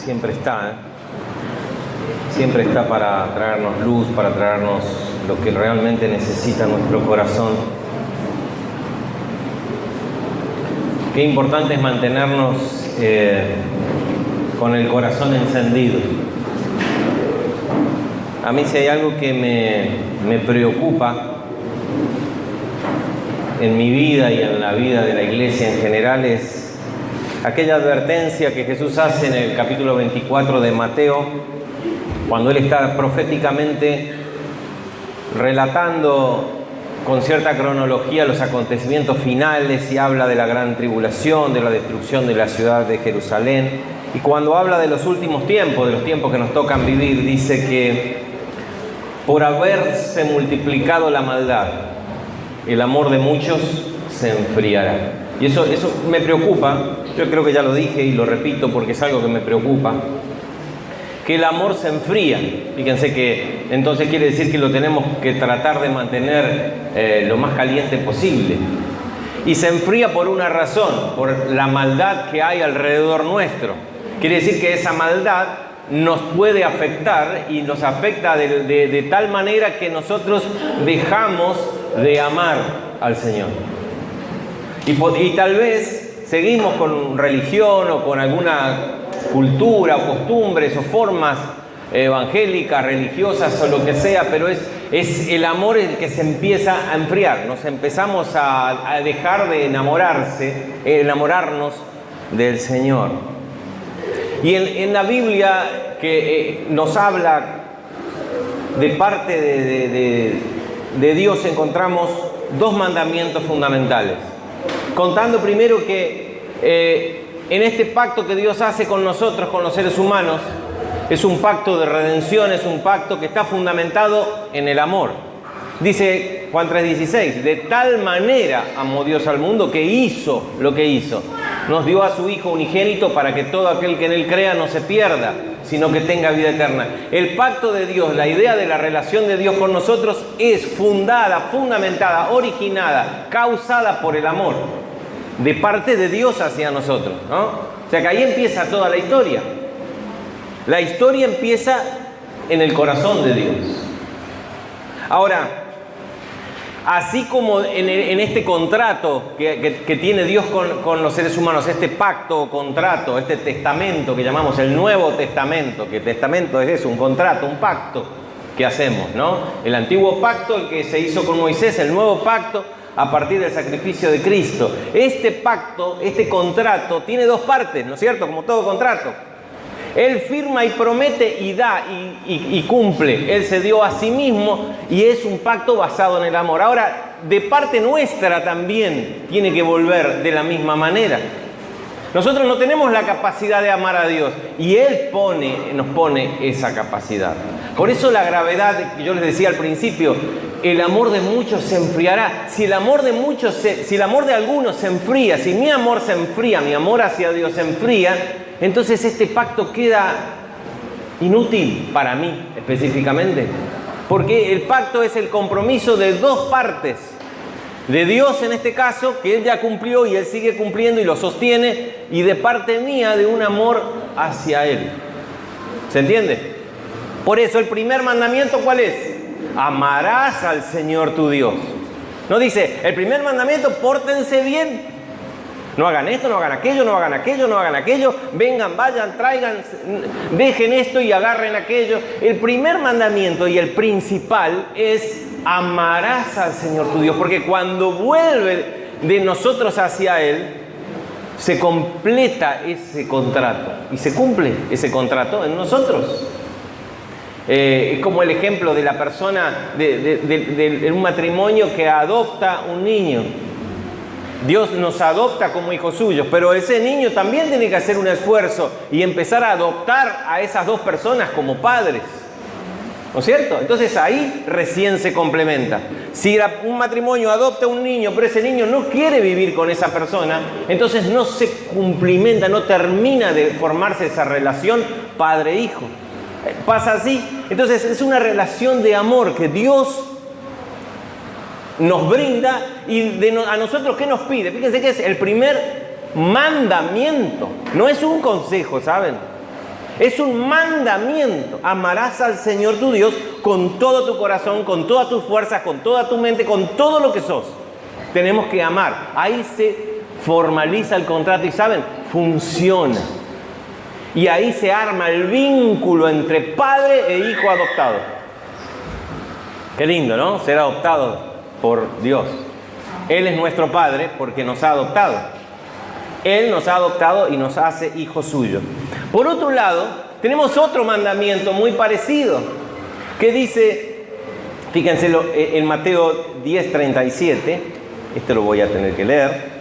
siempre está, siempre está para traernos luz, para traernos lo que realmente necesita nuestro corazón. Qué importante es mantenernos con el corazón encendido. A mí si hay algo que me preocupa en mi vida y en la vida de la iglesia en general es aquella advertencia que Jesús hace en el capítulo 24 de Mateo, cuando Él está proféticamente relatando con cierta cronología los acontecimientos finales y habla de la gran tribulación, de la destrucción de la ciudad de Jerusalén. Y cuando habla de los últimos tiempos, de los tiempos que nos tocan vivir, dice que por haberse multiplicado la maldad, el amor de muchos se enfriará. Y eso me preocupa. Yo creo que ya lo dije y lo repito porque es algo que me preocupa. Que el amor se enfría. Fíjense que entonces quiere decir que lo tenemos que tratar de mantener lo más caliente posible. Y se enfría por una razón, por la maldad que hay alrededor nuestro. Quiere decir que esa maldad nos puede afectar y nos afecta de tal manera que nosotros dejamos de amar al Señor. Y tal vez seguimos con religión o con alguna cultura o costumbres o formas evangélicas, religiosas o lo que sea, pero es el amor el que se empieza a enfriar. Nos empezamos a dejar de enamorarnos del Señor. Y en la Biblia que nos habla de parte de Dios encontramos dos mandamientos fundamentales. Contando primero que en este pacto que Dios hace con nosotros, con los seres humanos, es un pacto de redención, es un pacto que está fundamentado en el amor. Dice Juan 3:16, de tal manera amó Dios al mundo que hizo lo que hizo. Nos dio a su Hijo unigénito para que todo aquel que en Él crea no se pierda, sino que tenga vida eterna. El pacto de Dios, la idea de la relación de Dios con nosotros es fundamentada, originada, causada por el amor de parte de Dios hacia nosotros, ¿no? O sea que ahí empieza toda la historia. La historia empieza en el corazón de Dios. Ahora, así como en este contrato que tiene Dios con los seres humanos, este pacto o contrato, este testamento que llamamos el Nuevo Testamento, que testamento es eso, un contrato, un pacto que hacemos, ¿no? El antiguo pacto, el que se hizo con Moisés, el nuevo pacto a partir del sacrificio de Cristo. Este pacto, este contrato, tiene dos partes, ¿no es cierto? Como todo contrato. Él firma y promete y da y cumple. Él se dio a sí mismo y es un pacto basado en el amor. Ahora, de parte nuestra también tiene que volver de la misma manera. Nosotros no tenemos la capacidad de amar a Dios y Él nos pone esa capacidad. Por eso la gravedad que yo les decía al principio, el amor de muchos se enfriará. Si el amor de algunos se enfría, si mi amor se enfría, mi amor hacia Dios se enfría, entonces este pacto queda inútil para mí específicamente. Porque el pacto es el compromiso de dos partes. De Dios en este caso, que Él ya cumplió y Él sigue cumpliendo y lo sostiene, y de parte mía de un amor hacia Él. ¿Se entiende? Por eso el primer mandamiento, ¿cuál es? Amarás al Señor tu Dios. No dice, el primer mandamiento, pórtense bien. No hagan esto, no hagan aquello, no hagan aquello, no hagan aquello. Vengan, vayan, traigan, dejen esto y agarren aquello. El primer mandamiento y el principal es amarás al Señor tu Dios. Porque cuando vuelve de nosotros hacia Él, se completa ese contrato. Y se cumple ese contrato en nosotros. Es como el ejemplo de la persona de un matrimonio que adopta un niño. Dios nos adopta como hijos suyos, pero ese niño también tiene que hacer un esfuerzo y empezar a adoptar a esas dos personas como padres. ¿No es cierto? Entonces ahí recién se complementa. Si un matrimonio adopta un niño, pero ese niño no quiere vivir con esa persona, entonces no se cumplimenta, no termina de formarse esa relación padre-hijo. Pasa así. Entonces es una relación de amor que Dios nos brinda y a nosotros ¿qué nos pide? Fíjense que es el primer mandamiento, no es un consejo, ¿saben? Es un mandamiento. Amarás al Señor tu Dios con todo tu corazón, con todas tus fuerzas, con toda tu mente, con todo lo que sos. Tenemos que amar. Ahí se formaliza el contrato y ¿saben? Funciona. Y ahí se arma el vínculo entre padre e hijo adoptado. Qué lindo, ¿no? Ser adoptado por Dios. Él es nuestro Padre porque nos ha adoptado. Él nos ha adoptado y nos hace hijos suyos. Por otro lado, tenemos otro mandamiento muy parecido que dice, fíjense en Mateo 10:37, este lo voy a tener que leer.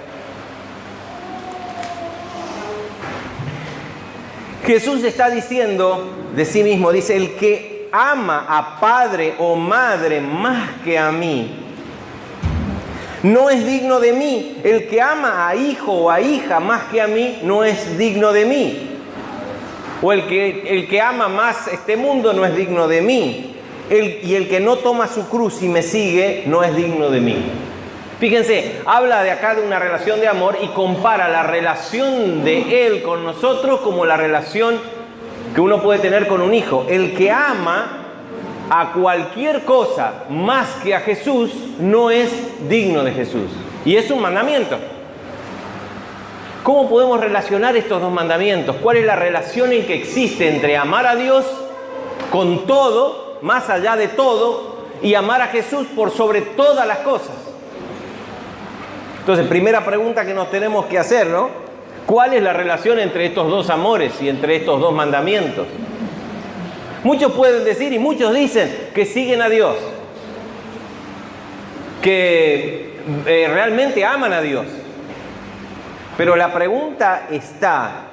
Jesús está diciendo de sí mismo, dice, el que ama a padre o madre más que a mí, no es digno de mí. El que ama a hijo o a hija más que a mí, no es digno de mí. O el que ama más este mundo no es digno de mí. Y el que no toma su cruz y me sigue, no es digno de mí. Fíjense, habla de acá de una relación de amor y compara la relación de Él con nosotros como la relación que uno puede tener con un hijo. El que ama a cualquier cosa más que a Jesús no es digno de Jesús. Y es un mandamiento. ¿Cómo podemos relacionar estos dos mandamientos? ¿Cuál es la relación en que existe entre amar a Dios con todo, más allá de todo, y amar a Jesús por sobre todas las cosas? Entonces, primera pregunta que nos tenemos que hacer, ¿no? ¿Cuál es la relación entre estos dos amores y entre estos dos mandamientos? Muchos pueden decir y muchos dicen que siguen a Dios, que realmente aman a Dios. Pero la pregunta está,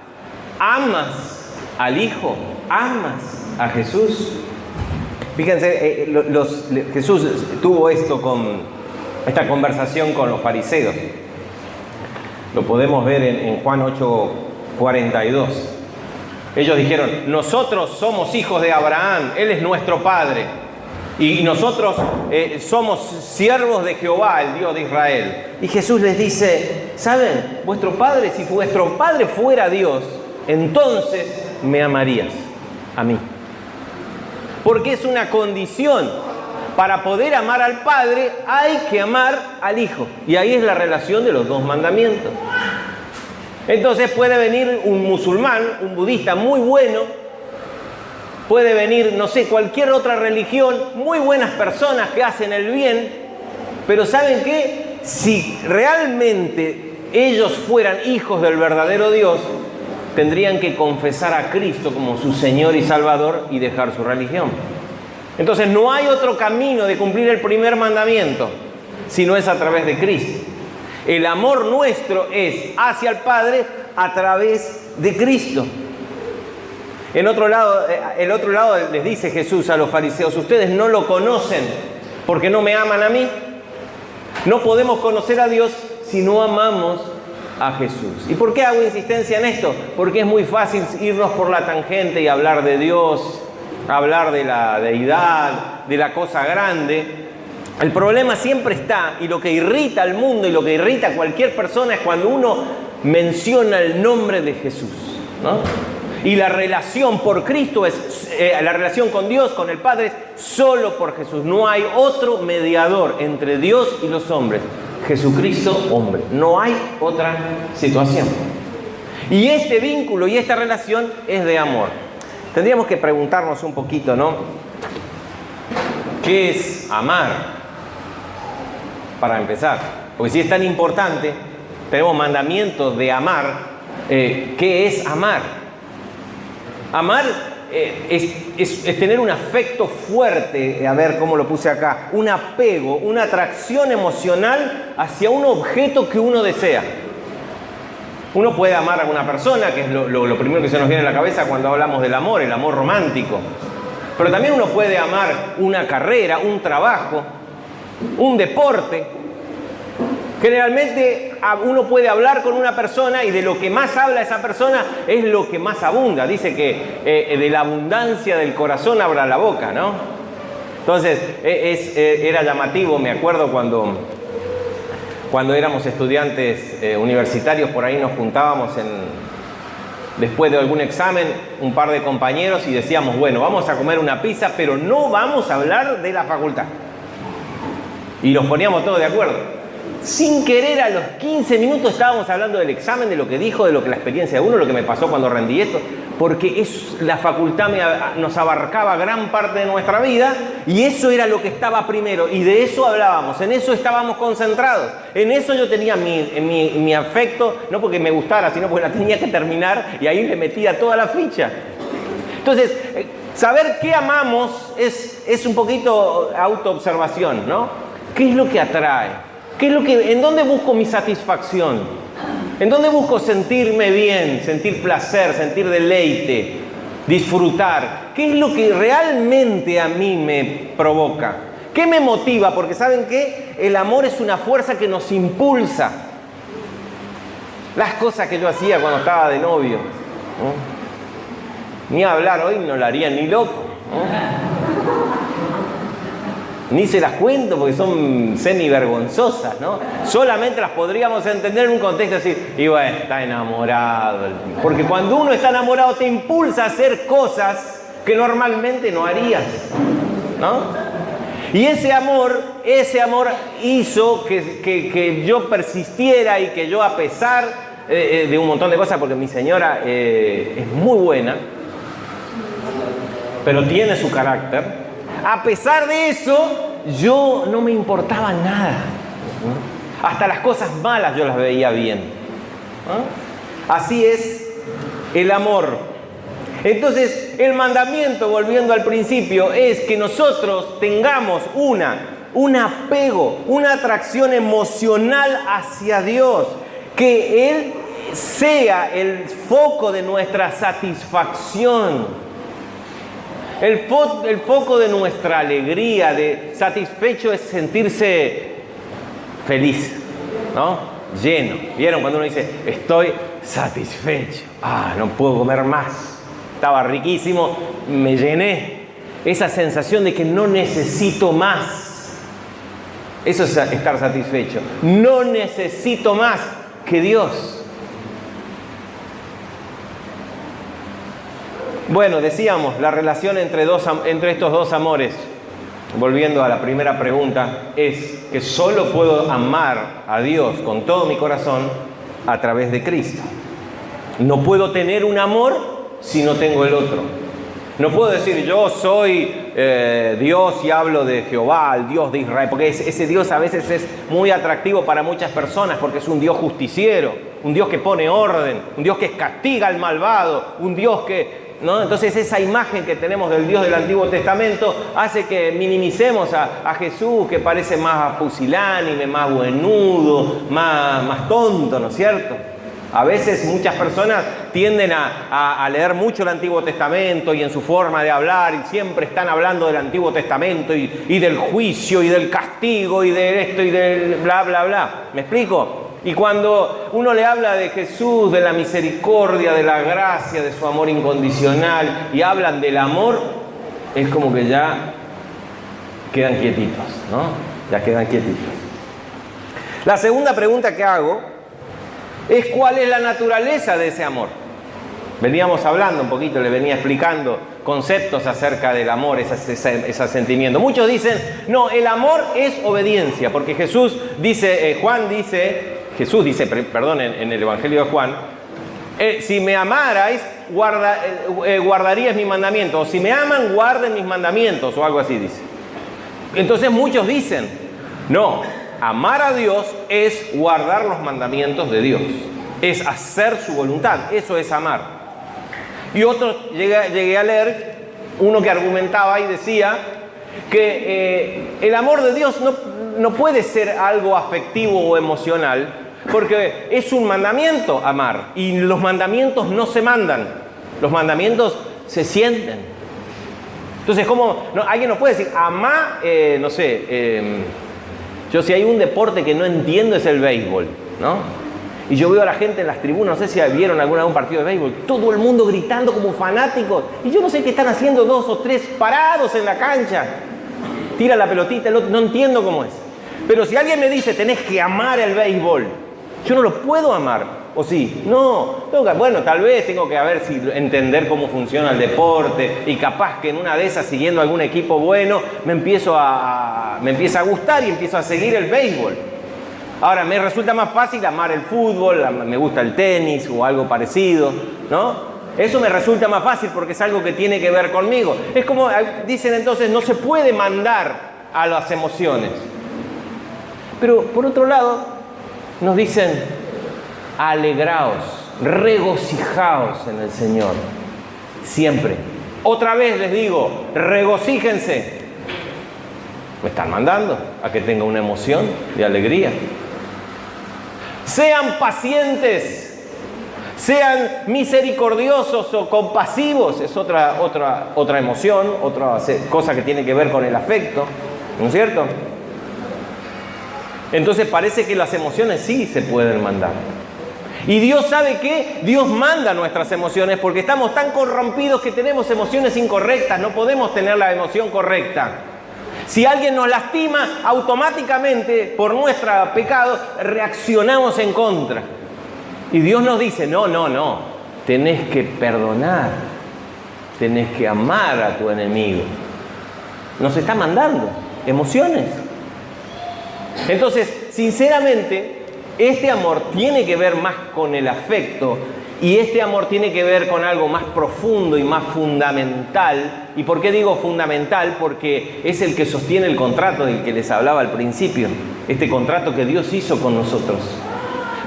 ¿amas al Hijo? ¿Amas a Jesús? Fíjense, Jesús tuvo esta conversación con los fariseos. Lo podemos ver en Juan 8:42. Ellos dijeron, nosotros somos hijos de Abraham, Él es nuestro Padre. Y nosotros somos siervos de Jehová, el Dios de Israel. Y Jesús les dice, ¿saben? Vuestro Padre, si vuestro Padre fuera Dios, entonces me amarías a mí. Porque es una condición. Para poder amar al Padre hay que amar al Hijo. Y ahí es la relación de los dos mandamientos. Entonces puede venir un musulmán, un budista muy bueno, puede venir, no sé, cualquier otra religión, muy buenas personas que hacen el bien, pero ¿saben qué? Si realmente ellos fueran hijos del verdadero Dios, tendrían que confesar a Cristo como su Señor y Salvador y dejar su religión. Entonces no hay otro camino de cumplir el primer mandamiento, si no es a través de Cristo. El amor nuestro es hacia el Padre a través de Cristo. El otro lado les dice Jesús a los fariseos, ustedes no lo conocen porque no me aman a mí. No podemos conocer a Dios si no amamos a Jesús. ¿Y por qué hago insistencia en esto? Porque es muy fácil irnos por la tangente y hablar de Dios, hablar de la deidad, de la cosa grande. El problema siempre está, y lo que irrita al mundo y lo que irrita a cualquier persona es cuando uno menciona el nombre de Jesús, ¿no? Y la relación por Cristo la relación con Dios, con el Padre, es solo por Jesús. No hay otro mediador entre Dios y los hombres. Jesucristo, hombre. No hay otra situación. Y este vínculo y esta relación es de amor. Tendríamos que preguntarnos un poquito, ¿no? ¿Qué es amar? Para empezar, porque si es tan importante, tenemos mandamientos de amar. ¿Qué es amar? Amar es tener un afecto fuerte, a ver cómo lo puse acá, un apego, una atracción emocional hacia un objeto que uno desea. Uno puede amar a una persona, que es lo primero que se nos viene a la cabeza cuando hablamos del amor, el amor romántico. Pero también uno puede amar una carrera, un trabajo, un deporte. Generalmente uno puede hablar con una persona y de lo que más habla esa persona es lo que más abunda. Dice que de la abundancia del corazón abra la boca, ¿no? Entonces era llamativo, me acuerdo cuando éramos estudiantes universitarios, por ahí nos juntábamos después de algún examen, un par de compañeros y decíamos, bueno, vamos a comer una pizza, pero no vamos a hablar de la facultad. Y nos poníamos todos de acuerdo. Sin querer, a los 15 minutos estábamos hablando del examen, de lo que dijo, de lo que la experiencia de uno, lo que me pasó cuando rendí esto, porque la facultad nos abarcaba gran parte de nuestra vida y eso era lo que estaba primero y de eso hablábamos, en eso estábamos concentrados, en eso yo tenía mi afecto, no porque me gustara, sino porque la tenía que terminar y ahí le metía toda la ficha. Entonces, saber qué amamos es un poquito autoobservación, ¿no? ¿Qué es lo que atrae? ¿En dónde busco mi satisfacción? ¿En dónde busco sentirme bien, sentir placer, sentir deleite, disfrutar? ¿Qué es lo que realmente a mí me provoca? ¿Qué me motiva? Porque ¿saben qué? El amor es una fuerza que nos impulsa. Las cosas que yo hacía cuando estaba de novio, ¿no? Ni hablar hoy no la haría ni loco, ¿no? Ni se las cuento porque son semi-vergonzosas, ¿no? Solamente las podríamos entender en un contexto así, y bueno, está enamorado. Porque cuando uno está enamorado te impulsa a hacer cosas que normalmente no harías, ¿no? Y ese amor hizo que yo persistiera y que yo, a pesar de un montón de cosas, porque mi señora es muy buena, pero tiene su carácter. A pesar de eso, yo no me importaba nada. Hasta las cosas malas yo las veía bien. Así es el amor. Entonces, el mandamiento, volviendo al principio, es que nosotros tengamos un apego, una atracción emocional hacia Dios. Que Él sea el foco de nuestra satisfacción. El foco de nuestra alegría, de satisfecho, es sentirse feliz, ¿no? Lleno. ¿Vieron cuando uno dice, estoy satisfecho? No puedo comer más. Estaba riquísimo, me llené. Esa sensación de que no necesito más. Eso es estar satisfecho. No necesito más que Dios. Bueno, decíamos, la relación entre estos dos amores, volviendo a la primera pregunta, es que solo puedo amar a Dios con todo mi corazón a través de Cristo. No puedo tener un amor si no tengo el otro. No puedo decir yo soy Dios y hablo de Jehová, el Dios de Israel, porque ese Dios a veces es muy atractivo para muchas personas porque es un Dios justiciero, un Dios que pone orden, un Dios que castiga al malvado, un Dios que... ¿no? Entonces esa imagen que tenemos del Dios del Antiguo Testamento hace que minimicemos a Jesús, que parece más pusilánime, más buenudo, más tonto, ¿no es cierto? A veces muchas personas tienden a leer mucho el Antiguo Testamento y en su forma de hablar y siempre están hablando del Antiguo Testamento y del juicio y del castigo y de esto y del bla, bla, bla. ¿Me explico? Y cuando uno le habla de Jesús, de la misericordia, de la gracia, de su amor incondicional y hablan del amor, es como que ya quedan quietitos, ¿no? Ya quedan quietitos. La segunda pregunta que hago es ¿cuál es la naturaleza de ese amor? Veníamos hablando un poquito, le venía explicando conceptos acerca del amor, ese sentimiento. Muchos dicen, no, el amor es obediencia, porque Jesús dice, en el Evangelio de Juan, si me amarais, guardarías mis mandamientos, o si me aman, guarden mis mandamientos, o algo así dice. Entonces muchos dicen, no, amar a Dios es guardar los mandamientos de Dios, es hacer su voluntad, eso es amar. Y otros, llegué a leer uno que argumentaba y decía que el amor de Dios no puede ser algo afectivo o emocional, porque es un mandamiento amar, y los mandamientos no se mandan, los mandamientos se sienten. Entonces, alguien nos puede decir, amá, yo si hay un deporte que no entiendo es el béisbol, ¿no? Y yo veo a la gente en las tribunas, no sé si vieron algún partido de béisbol, todo el mundo gritando como fanáticos, y yo no sé qué están haciendo 2 o 3 parados en la cancha. Tira la pelotita, no entiendo cómo es. Pero si alguien me dice, tenés que amar el béisbol, yo no lo puedo amar, ¿O sí? No, bueno, tal vez tengo que entender cómo funciona el deporte y capaz que en una de esas, siguiendo algún equipo bueno, me empieza a gustar y empiezo a seguir el béisbol. Ahora, me resulta más fácil amar el fútbol, me gusta el tenis o algo parecido, ¿no? Eso me resulta más fácil porque es algo que tiene que ver conmigo. Es como, dicen entonces, no se puede mandar a las emociones. Pero, por otro lado, nos dicen, alegraos, regocijaos en el Señor, siempre. Otra vez les digo, regocíjense. Me están mandando a que tenga una emoción de alegría. Sean pacientes. Sean misericordiosos o compasivos, es otra emoción, otra cosa que tiene que ver con el afecto, ¿no es cierto? Entonces parece que las emociones sí se pueden mandar. Y Dios sabe que Dios manda nuestras emociones porque estamos tan corrompidos que tenemos emociones incorrectas, no podemos tener la emoción correcta. Si alguien nos lastima, automáticamente por nuestro pecado reaccionamos en contra. Y Dios nos dice, no, tenés que perdonar, tenés que amar a tu enemigo. Nos está mandando emociones. Entonces, sinceramente, este amor tiene que ver más con el afecto y este amor tiene que ver con algo más profundo y más fundamental. ¿Y por qué digo fundamental? Porque es el que sostiene el contrato del que les hablaba al principio, este contrato que Dios hizo con nosotros.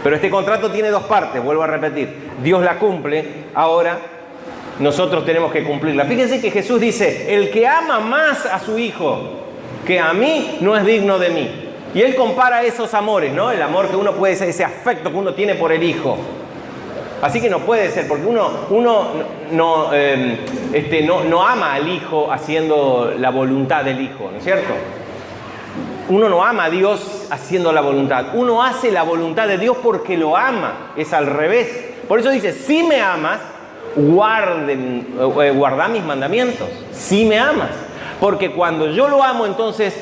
Pero este contrato tiene dos partes, vuelvo a repetir. Dios la cumple, ahora nosotros tenemos que cumplirla. Fíjense que Jesús dice, el que ama más a su hijo que a mí no es digno de mí. Y Él compara esos amores, ¿no? El amor que uno puede ser, ese afecto que uno tiene por el hijo. Así que no puede ser, porque uno no ama al hijo haciendo la voluntad del hijo, ¿no es cierto? Uno no ama a Dios haciendo la voluntad. Uno hace la voluntad de Dios porque lo ama. Es al revés. Por eso dice, si me amas, guarda mis mandamientos. Si me amas. Porque cuando yo lo amo, entonces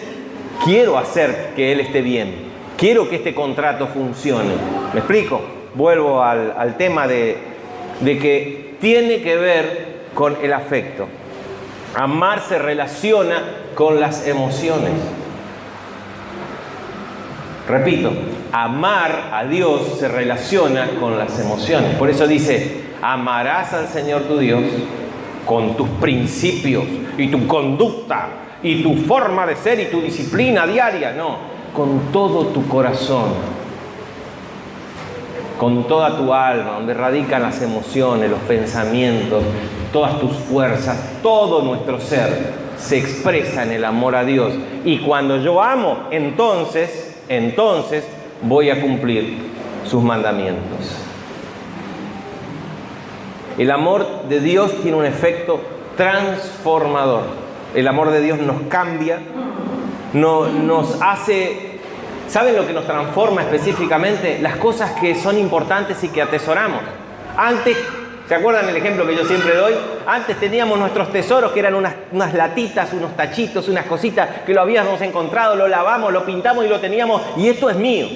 quiero hacer que Él esté bien. Quiero que este contrato funcione. ¿Me explico? Vuelvo al tema de que tiene que ver con el afecto. Amar se relaciona con las emociones. Repito, amar a Dios se relaciona con las emociones. Por eso dice, amarás al Señor tu Dios con tus principios y tu conducta y tu forma de ser y tu disciplina diaria. No, con todo tu corazón, con toda tu alma, donde radican las emociones, los pensamientos, todas tus fuerzas, todo nuestro ser se expresa en el amor a Dios. Y cuando yo amo, entonces voy a cumplir sus mandamientos. El amor de Dios tiene un efecto transformador. El amor de Dios nos cambia, nos hace... ¿Saben lo que nos transforma específicamente? Las cosas que son importantes y que atesoramos. Antes, ¿se acuerdan el ejemplo que yo siempre doy? Antes teníamos nuestros tesoros que eran unas latitas, unos tachitos, unas cositas que lo habíamos encontrado, lo lavamos, lo pintamos y lo teníamos y esto es mío.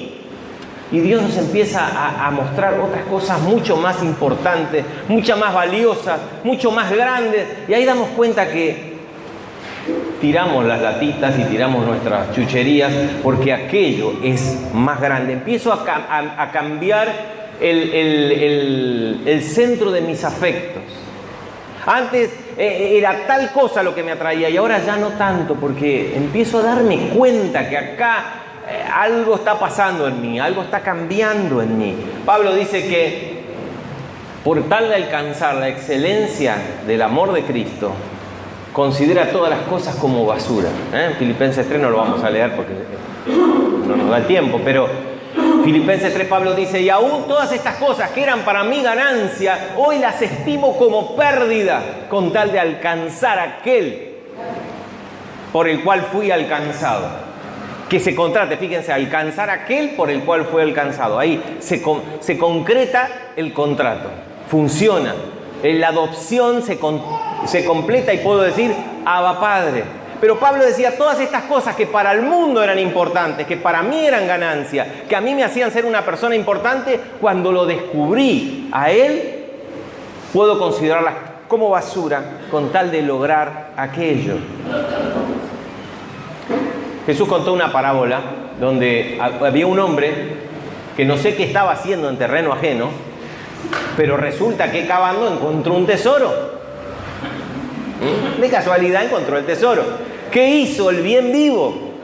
Y Dios nos empieza a mostrar otras cosas mucho más importantes, mucho más valiosas, mucho más grandes. Y ahí damos cuenta que tiramos las latitas y tiramos nuestras chucherías porque aquello es más grande. Empiezo a cambiar el centro de mis afectos. Antes era tal cosa lo que me atraía y ahora ya no tanto, porque empiezo a darme cuenta que acá algo está pasando en mí, algo está cambiando en mí. Pablo dice que por tal de alcanzar la excelencia del amor de Cristo, considera todas las cosas como basura. Filipenses 3 no lo vamos a leer porque no nos da el tiempo, pero Filipenses 3 Pablo dice, y aún todas estas cosas que eran para mí ganancia, hoy las estimo como pérdida con tal de alcanzar aquel por el cual fui alcanzado. Que se contrate, fíjense, alcanzar aquel por el cual fue alcanzado. Ahí se concreta el contrato, funciona. La adopción se completa y puedo decir, Abba Padre. Pero Pablo decía, todas estas cosas que para el mundo eran importantes, que para mí eran ganancia, que a mí me hacían ser una persona importante, cuando lo descubrí a él, puedo considerarlas como basura con tal de lograr aquello. Jesús contó una parábola donde había un hombre que no sé qué estaba haciendo en terreno ajeno, pero resulta que cavando encontró un tesoro. De casualidad encontró el tesoro. ¿Qué hizo el bien vivo?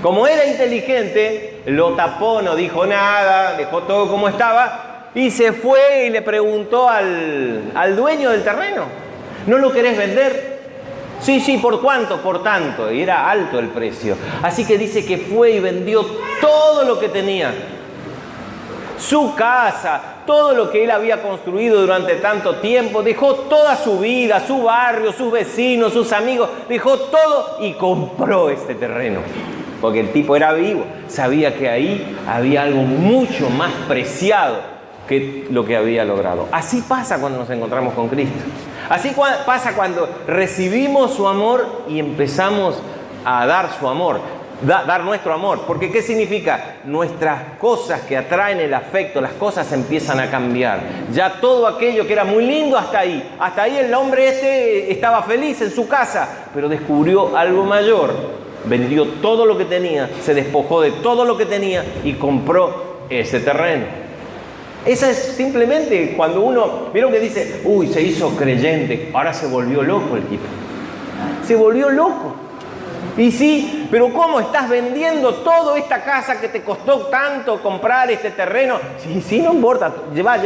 Como era inteligente, lo tapó, no dijo nada, dejó todo como estaba y se fue y le preguntó al dueño del terreno: ¿no lo querés vender? Sí, ¿por cuánto? Por tanto. Y era alto el precio. Así que dice que fue y vendió todo lo que tenía. Su casa, todo lo que él había construido durante tanto tiempo, dejó toda su vida, su barrio, sus vecinos, sus amigos, dejó todo y compró este terreno. Porque el tipo era vivo, sabía que ahí había algo mucho más preciado que lo que había logrado. Así pasa cuando nos encontramos con Cristo. Así pasa cuando recibimos su amor y empezamos a dar su amor. Dar nuestro amor, porque ¿qué significa? Nuestras cosas que atraen el afecto, las cosas empiezan a cambiar. Ya todo aquello que era muy lindo hasta ahí el hombre estaba feliz en su casa, pero descubrió algo mayor. Vendió todo lo que tenía, se despojó de todo lo que tenía y compró ese terreno. Esa es simplemente cuando uno, ¿vieron que dice? Uy, se hizo creyente, ahora se volvió loco el tipo. Se volvió loco. Y sí, pero ¿cómo estás vendiendo toda esta casa que te costó tanto comprar este terreno? Sí, no importa, lleva,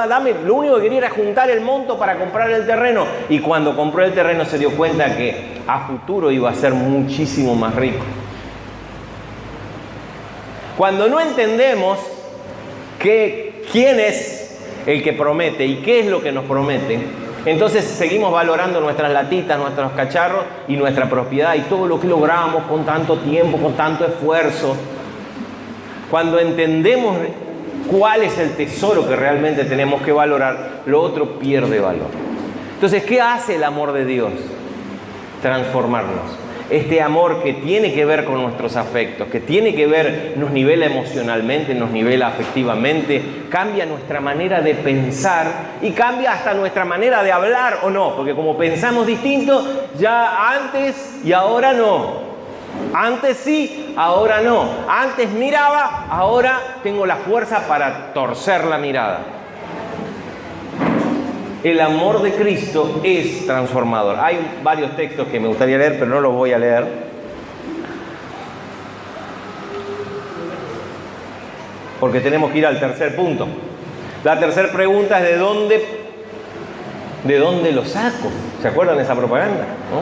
dame. Lo único que quería era juntar el monto para comprar el terreno. Y cuando compró el terreno se dio cuenta que a futuro iba a ser muchísimo más rico. Cuando no entendemos quién es el que promete y qué es lo que nos promete, entonces seguimos valorando nuestras latitas, nuestros cacharros y nuestra propiedad y todo lo que logramos con tanto tiempo, con tanto esfuerzo. Cuando entendemos cuál es el tesoro que realmente tenemos que valorar, lo otro pierde valor. Entonces, ¿qué hace el amor de Dios? Transformarnos. Este amor que tiene que ver con nuestros afectos, que tiene que ver, nos nivela emocionalmente, nos nivela afectivamente, cambia nuestra manera de pensar y cambia hasta nuestra manera de hablar, ¿o no? Porque como pensamos distinto, ya antes y ahora no. Antes sí, ahora no. Antes miraba, ahora tengo la fuerza para torcer la mirada. El amor de Cristo es transformador. Hay varios textos que me gustaría leer, pero no los voy a leer. Porque tenemos que ir al tercer punto. La tercera pregunta es ¿de dónde lo saco? ¿Se acuerdan de esa propaganda? ¿No?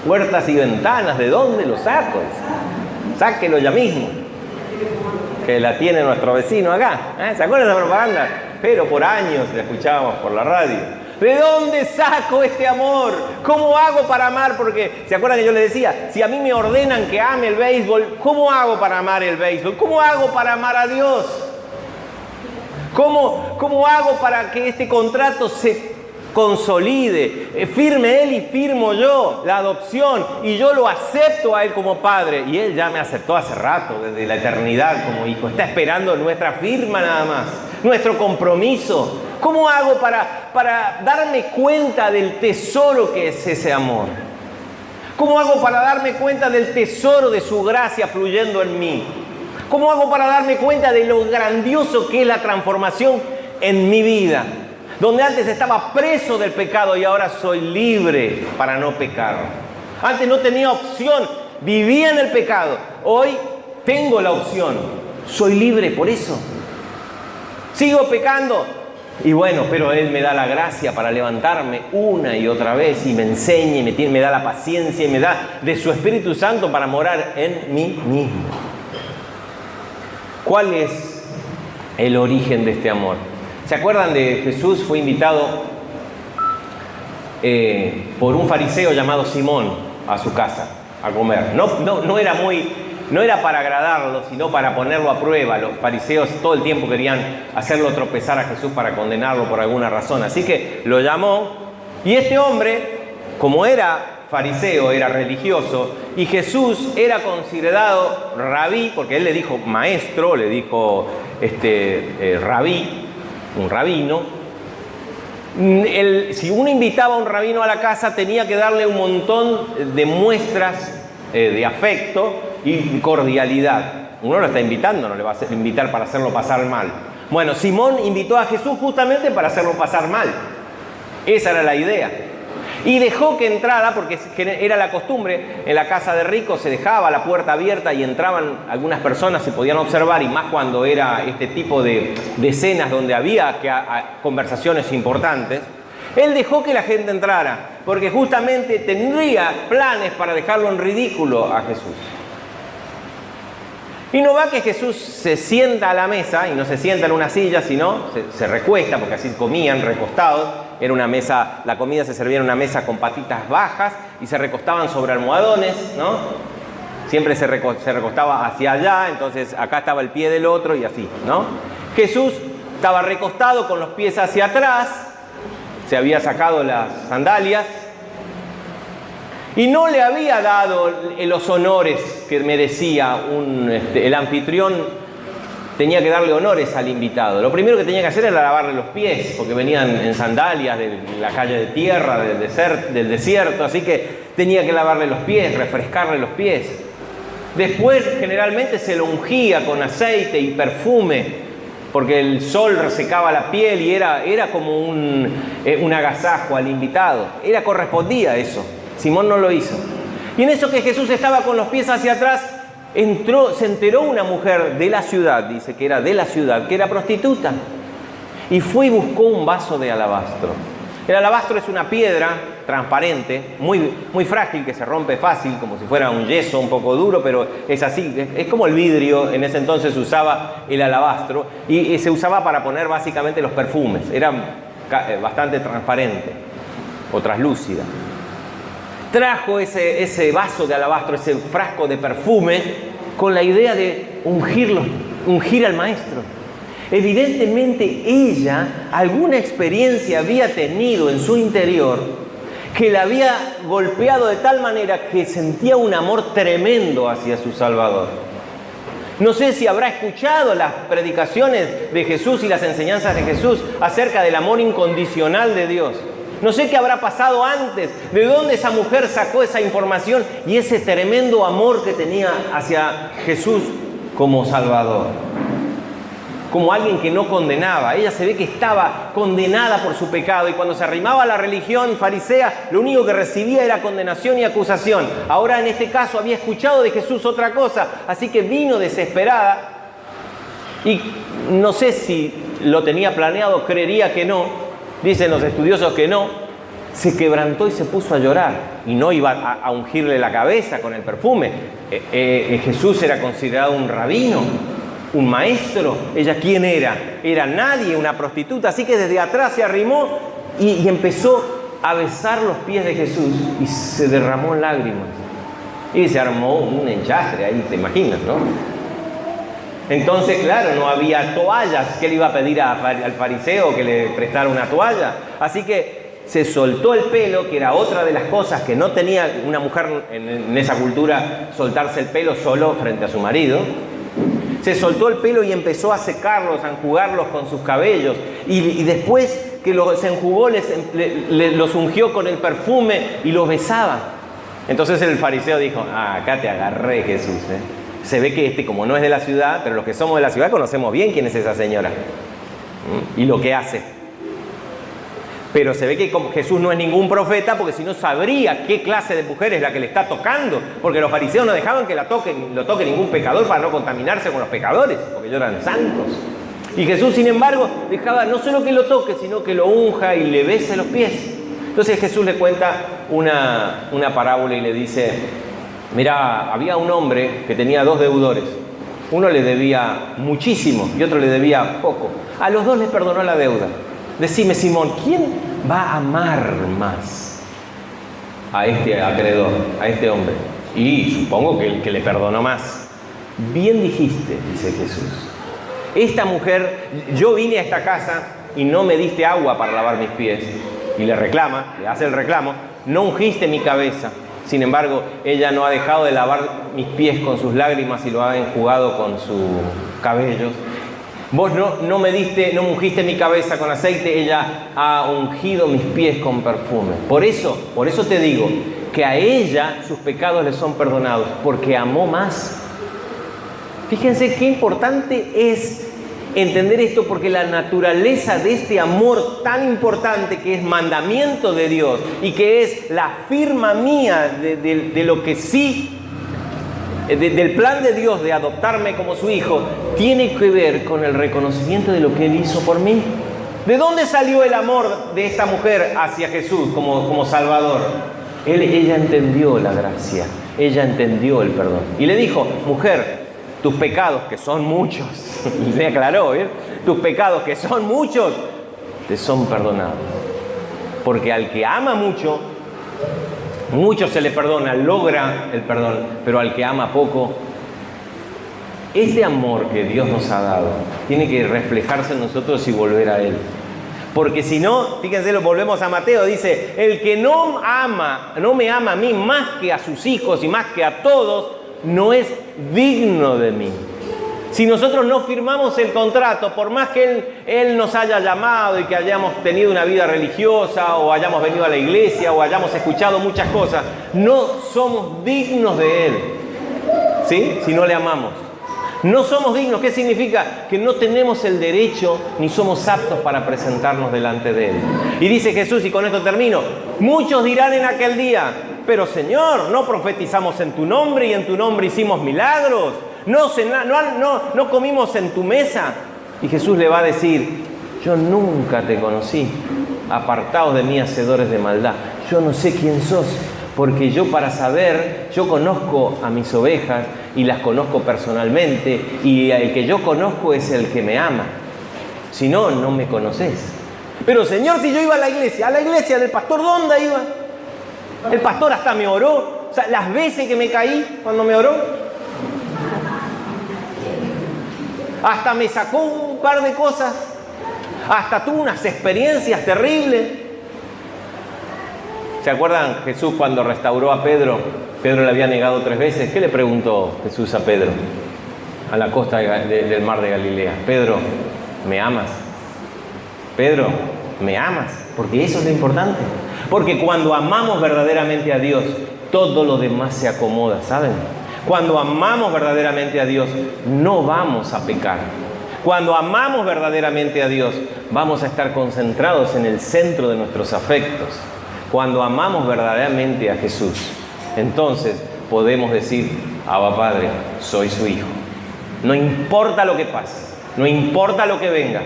Puertas y ventanas, ¿de dónde lo saco? Sáquelo ya mismo. Que la tiene nuestro vecino acá. ¿Se acuerdan de esa propaganda? Pero por años la escuchábamos por la radio. ¿De dónde saco este amor? ¿Cómo hago para amar? Porque, ¿se acuerdan que yo les decía? Si a mí me ordenan que ame el béisbol, ¿cómo hago para amar el béisbol? ¿Cómo hago para amar a Dios? ¿Cómo hago para que este contrato se consolide? Firme Él y firmo yo la adopción y yo lo acepto a Él como padre. Y Él ya me aceptó hace rato, desde la eternidad como hijo. Está esperando nuestra firma nada más. Nuestro compromiso. ¿Cómo hago para darme cuenta del tesoro que es ese amor? ¿Cómo hago para darme cuenta del tesoro de su gracia fluyendo en mí? ¿Cómo hago para darme cuenta de lo grandioso que es la transformación en mi vida? Donde antes estaba preso del pecado y ahora soy libre para no pecar. Antes no tenía opción, vivía en el pecado. Hoy tengo la opción, soy libre por eso. Sigo pecando y bueno, pero Él me da la gracia para levantarme una y otra vez y me enseña y me da la paciencia y me da de su Espíritu Santo para morar en mí mismo. ¿Cuál es el origen de este amor? ¿Se acuerdan de Jesús? Fue invitado por un fariseo llamado Simón a su casa a comer. No era para agradarlo, sino para ponerlo a prueba. Los fariseos todo el tiempo querían hacerlo tropezar a Jesús para condenarlo por alguna razón. Así que lo llamó y este hombre como era fariseo, era religioso, y Jesús era considerado rabí, porque él le dijo maestro, le dijo rabí, un rabino. Si uno invitaba a un rabino a la casa, tenía que darle un montón de muestras de afecto y cordialidad. Uno lo está invitando, no le va a invitar para hacerlo pasar mal. Bueno, Simón invitó a Jesús justamente para hacerlo pasar mal. Esa era la idea. Y dejó que entrara, porque era la costumbre, en la casa de ricos se dejaba la puerta abierta y entraban algunas personas, se podían observar, y más cuando era este tipo de cenas donde había conversaciones importantes. Él dejó que la gente entrara, porque justamente tendría planes para dejarlo en ridículo a Jesús. Y no va que Jesús se sienta a la mesa, y no se sienta en una silla, sino se recuesta, porque así comían recostados. Era una mesa, la comida se servía en una mesa con patitas bajas y se recostaban sobre almohadones, ¿no? Siempre se recostaba hacia allá, entonces acá estaba el pie del otro y así, ¿no? Jesús estaba recostado con los pies hacia atrás, se había sacado las sandalias y no le había dado los honores que merecía el anfitrión. Tenía que darle honores al invitado. Lo primero que tenía que hacer era lavarle los pies, porque venían en sandalias de la calle de tierra, del desierto, así que tenía que lavarle los pies, refrescarle los pies. Después generalmente se lo ungía con aceite y perfume, porque el sol resecaba la piel y era como un agasajo al invitado. Correspondía eso. Simón no lo hizo. Y en eso que Jesús estaba con los pies hacia atrás, se enteró una mujer de la ciudad, dice que era de la ciudad, que era prostituta, y fue y buscó un vaso de alabastro. El alabastro es una piedra transparente, muy, muy frágil, que se rompe fácil, como si fuera un yeso un poco duro, pero es así, es como el vidrio. En ese entonces se usaba el alabastro y se usaba para poner básicamente los perfumes. Era bastante transparente o traslúcida. Trajo ese vaso de alabastro, ese frasco de perfume, con la idea de ungir al maestro. Evidentemente ella alguna experiencia había tenido en su interior que la había golpeado de tal manera que sentía un amor tremendo hacia su Salvador. No sé si habrá escuchado las predicaciones de Jesús y las enseñanzas de Jesús acerca del amor incondicional de Dios. No sé qué habrá pasado antes, de dónde esa mujer sacó esa información y ese tremendo amor que tenía hacia Jesús como Salvador. Como alguien que no condenaba. Ella se ve que estaba condenada por su pecado, y cuando se arrimaba a la religión farisea, lo único que recibía era condenación y acusación. Ahora en este caso había escuchado de Jesús otra cosa, así que vino desesperada, y no sé si lo tenía planeado, creería que no. Dicen los estudiosos que no. Se quebrantó y se puso a llorar, y no iba a ungirle la cabeza con el perfume. Jesús era considerado un rabino, un maestro. ¿Ella quién era? Era nadie, una prostituta. Así que desde atrás se arrimó y empezó a besar los pies de Jesús, y se derramó en lágrimas. Y se armó un enchastre ahí, te imaginas, ¿no? Entonces, claro, no había toallas. ¿Qué le iba a pedir al fariseo que le prestara una toalla? Así que se soltó el pelo, que era otra de las cosas que no tenía una mujer en esa cultura, soltarse el pelo solo frente a su marido. Se soltó el pelo y empezó a secarlos, a enjugarlos con sus cabellos. Y después que los enjugó, los ungió con el perfume y los besaba. Entonces el fariseo dijo: acá te agarré, Jesús, Se ve que como no es de la ciudad, pero los que somos de la ciudad conocemos bien quién es esa señora y lo que hace. Pero se ve que Jesús no es ningún profeta, porque si no sabría qué clase de mujer es la que le está tocando, porque los fariseos no dejaban que lo toque ningún pecador para no contaminarse con los pecadores, porque ellos eran santos. Y Jesús, sin embargo, dejaba no solo que lo toque, sino que lo unja y le bese los pies. Entonces Jesús le cuenta una parábola y le dice: mira, había un hombre que tenía 2 deudores. Uno le debía muchísimo y otro le debía poco. A los 2 les perdonó la deuda. Decime, Simón, ¿quién va a amar más a este acreedor, a este hombre? Y supongo que el que le perdonó más. Bien dijiste, dice Jesús. Esta mujer, yo vine a esta casa y no me diste agua para lavar mis pies. Y le reclama, le hace el reclamo. no ungiste mi cabeza. Sin embargo, ella no ha dejado de lavar mis pies con sus lágrimas y lo ha enjugado con sus cabellos. Vos no me ungiste mi cabeza con aceite, ella ha ungido mis pies con perfume. Por eso te digo que a ella sus pecados le son perdonados, porque amó más. Fíjense qué importante es entender esto, porque la naturaleza de este amor tan importante, que es mandamiento de Dios y que es la firma mía de lo que sí, del plan de Dios de adoptarme como su hijo, tiene que ver con el reconocimiento de lo que Él hizo por mí. ¿De dónde salió el amor de esta mujer hacia Jesús como Salvador? Ella entendió la gracia, ella entendió el perdón. Y le dijo: mujer, tus pecados, que son muchos, y se aclaró, ¿bien? Tus pecados, que son muchos, te son perdonados. Porque al que ama mucho, mucho se le perdona, logra el perdón, pero al que ama poco, este amor que Dios nos ha dado tiene que reflejarse en nosotros y volver a Él. Porque si no, fíjense, lo volvemos a Mateo, dice: el que no me ama a mí más que a sus hijos y más que a todos, no es digno de mí. Si nosotros no firmamos el contrato, por más que Él nos haya llamado y que hayamos tenido una vida religiosa, o hayamos venido a la iglesia, o hayamos escuchado muchas cosas, no somos dignos de Él, ¿sí? Si no le amamos. No somos dignos. ¿Qué significa? Que no tenemos el derecho ni somos aptos para presentarnos delante de Él. Y dice Jesús, y con esto termino: muchos dirán en aquel día: pero Señor, ¿no profetizamos en tu nombre y en tu nombre hicimos milagros? ¿No comimos en tu mesa? Y Jesús le va a decir: yo nunca te conocí, apartaos de mí, hacedores de maldad. Yo no sé quién sos, porque yo conozco a mis ovejas y las conozco personalmente, y el que yo conozco es el que me ama. Si no, no me conocés. Pero Señor, si yo iba a la iglesia del pastor, ¿dónde iba? El pastor hasta me oró. O sea, las veces que me caí cuando me oró, hasta me sacó un par de cosas, hasta tuvo unas experiencias terribles. ¿Se acuerdan Jesús cuando restauró a Pedro? Pedro le había negado 3 veces. ¿Qué le preguntó Jesús a Pedro a la costa del mar de Galilea? Pedro, ¿me amas? Pedro, ¿me amas? Porque eso es lo importante. Porque cuando amamos verdaderamente a Dios, todo lo demás se acomoda, ¿saben? Cuando amamos verdaderamente a Dios, no vamos a pecar. Cuando amamos verdaderamente a Dios, vamos a estar concentrados en el centro de nuestros afectos. Cuando amamos verdaderamente a Jesús, entonces podemos decir: Abba Padre, soy su hijo. No importa lo que pase, no importa lo que venga,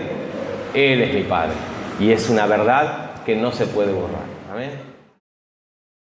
Él es mi Padre. Y es una verdad que no se puede borrar. Amén.